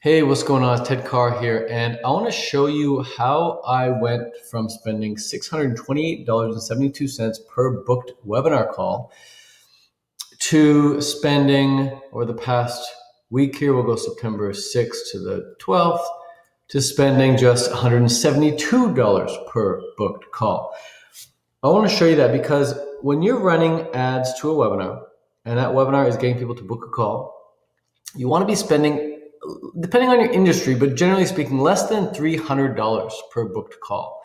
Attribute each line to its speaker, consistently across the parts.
Speaker 1: Hey, what's going on? It's Ted Carr here, and I want to show you how I went from spending $628.72 per booked webinar call to spending, over the past week here, we'll go September 6th to the 12th, to spending just $172 per booked call. I want to show you that because when you're running ads to a webinar, and that webinar is getting people to book a call, you want to be spending, depending on your industry, but generally speaking, less than $300 per booked call.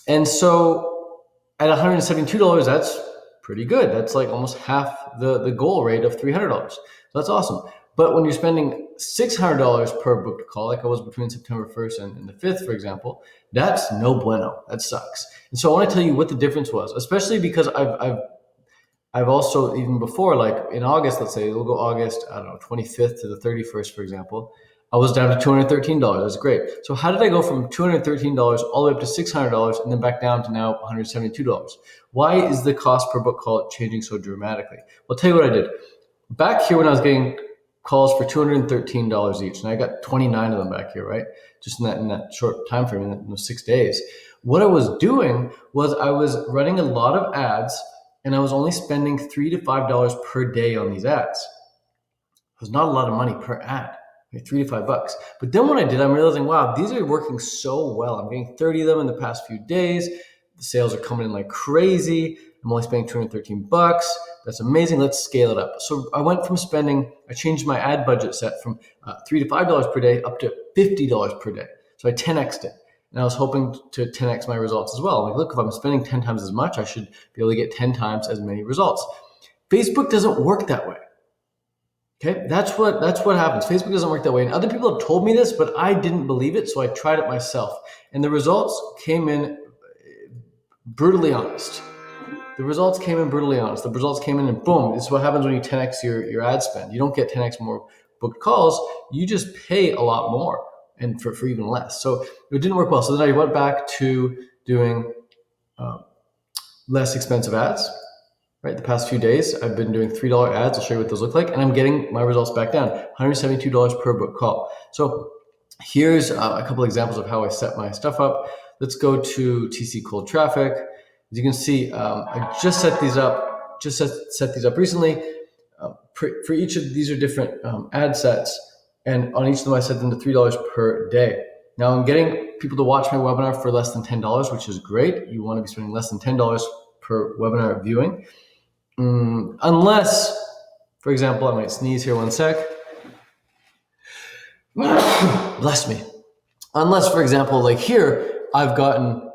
Speaker 1: And so at $172, that's pretty good. That's like almost half the goal rate of $300. So that's awesome. But when you're spending $600 per booked call, like I was between September 1st and the 5th, for example, that's no bueno. That sucks. And so I want to tell you what the difference was, especially because I've also, even before, like in August, let's say, we'll go August, 25th to the 31st, for example, I was down to $213. That's great. So how did I go from $213 all the way up to $600 and then back down to now $172? Why is the cost per book call changing so dramatically? Well, I'll tell you what I did. Back here when I was getting calls for $213 each, and I got 29 of them back here, right? Just in that short time frame, in those 6 days. What I was doing was I was running a lot of ads, and I was only spending $3 to $5 per day on these ads. It was not a lot of money per ad, like $3 to $5. But then when I did, I'm realizing, wow, these are working so well. I'm getting 30 of them in the past few days. The sales are coming in like crazy. I'm only spending $213. That's amazing. Let's scale it up. So I went from I changed my ad budget set from $3 to $5 per day up to $50 per day. So I 10x'd it. And I was hoping to 10x my results as well. I'm like, look, if I'm spending 10 times as much, I should be able to get 10 times as many results. Facebook doesn't work that way. Okay, that's what happens. Facebook doesn't work that way. And other people have told me this, but I didn't believe it, so I tried it myself. And the results came in brutally honest. The results came in and boom, this is what happens when you 10x your ad spend. You don't get 10x more booked calls, you just pay a lot more and for even less. So it didn't work well. So then I went back to doing less expensive ads. Right, the past few days, I've been doing $3 ads. I'll show you what those look like, and I'm getting my results back down, $172 per book call. So here's a couple examples of how I set my stuff up. Let's go to TC Cold Traffic. As you can see, I just set these up. Set these up recently. For each of these are different ad sets, and on each of them I set them to $3 per day. Now I'm getting people to watch my webinar for less than $10, which is great. You want to be spending less than $10 per webinar viewing. Unless, for example, I might sneeze here one sec. Bless me. Unless, for example, like here, I've gotten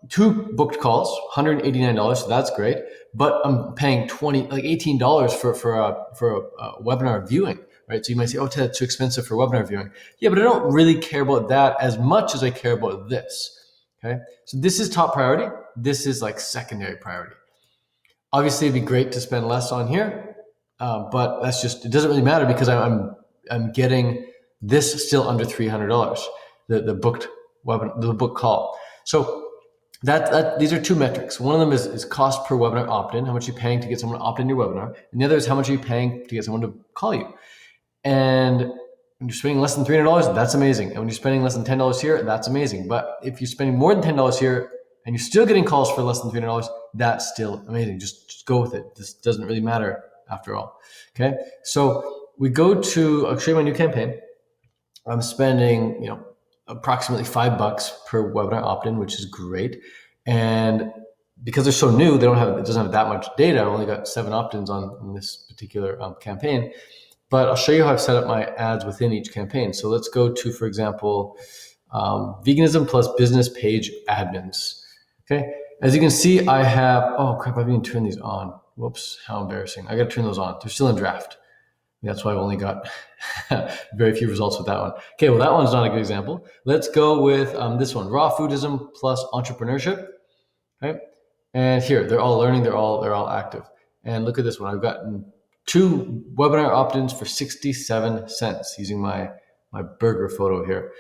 Speaker 1: 2 booked calls, $189, so that's great. But I'm paying $18 for a webinar viewing, right? So you might say, oh, Ted, it's too expensive for webinar viewing. Yeah, but I don't really care about that as much as I care about this. Okay, so this is top priority. This is like secondary priority. Obviously, it'd be great to spend less on here, but that's just, it doesn't really matter because I'm getting this still under $300, the booked webinar, the book call. So these are 2 metrics. One of them is cost per webinar opt-in, how much you're paying to get someone to opt in your webinar, and the other is how much are you paying to get someone to call you. And when you're spending less than $300, that's amazing. And when you're spending less than $10 here, that's amazing. But if you're spending more than $10 here and you're still getting calls for less than $300, that's still amazing. Just go with it. This doesn't really matter after all. Okay. So we go to, I'll show you my new campaign. I'm spending, approximately $5 per webinar opt-in, which is great. And because they're so new, it doesn't have that much data. I've only got 7 opt-ins on this particular campaign. But I'll show you how I've set up my ads within each campaign. So let's go to, for example, veganism plus business page admins. Okay. As you can see, I have, oh crap, I've even turned these on. Whoops, how embarrassing. I got to turn those on. They're still in draft. That's why I've only got very few results with that one. Okay, well, that one's not a good example. Let's go with this one, raw foodism plus entrepreneurship. Okay. And here, they're all learning. They're all active. And look at this one. I've gotten 2 webinar opt-ins for 67 cents using my burger photo here.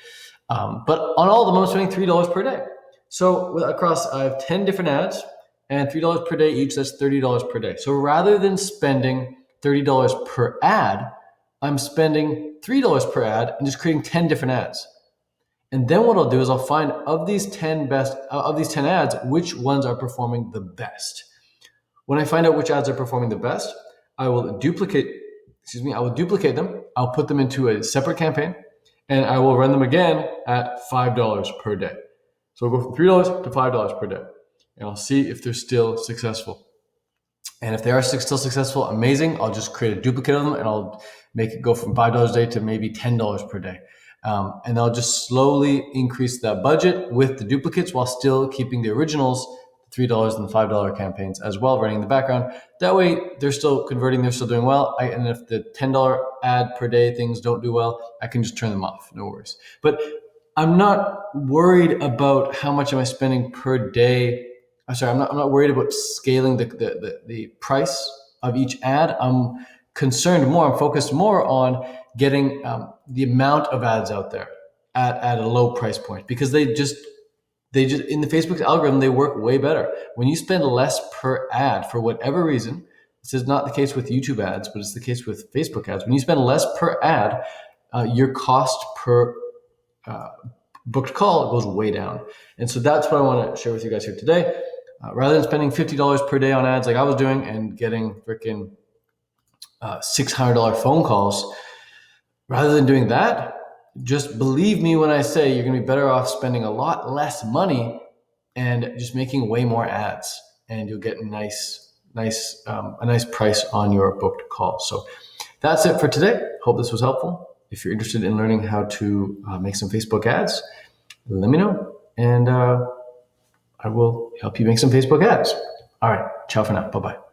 Speaker 1: But on all of them, I'm spending $3 per day. So across, I have 10 different ads and $3 per day each. That's $30 per day. So rather than spending $30 per ad, I'm spending $3 per ad and just creating 10 different ads. And then what I'll do is I'll find of these 10 ads, which ones are performing the best. When I find out which ads are performing the best, I will duplicate them. I'll put them into a separate campaign and I will run them again at $5 per day. So I'll go from $3 to $5 per day and I'll see if they're still successful. And if they are still successful, amazing. I'll just create a duplicate of them and I'll make it go from $5 a day to maybe $10 per day. And I'll just slowly increase that budget with the duplicates while still keeping the originals, $3 and $5 campaigns as well, running in the background. That way they're still converting, they're still doing well. And if the $10 ad per day things don't do well, I can just turn them off, no worries. But I'm not worried about how much am I spending per day. I'm not worried about scaling the price of each ad. I'm focused more on getting the amount of ads out there at a low price point, because they just in the Facebook's algorithm, they work way better. When you spend less per ad for whatever reason, this is not the case with YouTube ads, but it's the case with Facebook ads. When you spend less per ad, your cost per booked call goes way down. And so that's what I want to share with you guys here today. Rather than spending $50 per day on ads like I was doing and getting freaking $600 phone calls, rather than doing that, just believe me when I say you're going to be better off spending a lot less money and just making way more ads, and you'll get a nice price on your booked call. So that's it for today. Hope this was helpful. If you're interested in learning how to make some Facebook ads, let me know, and I will help you make some Facebook ads. All right. Ciao for now. Bye-bye.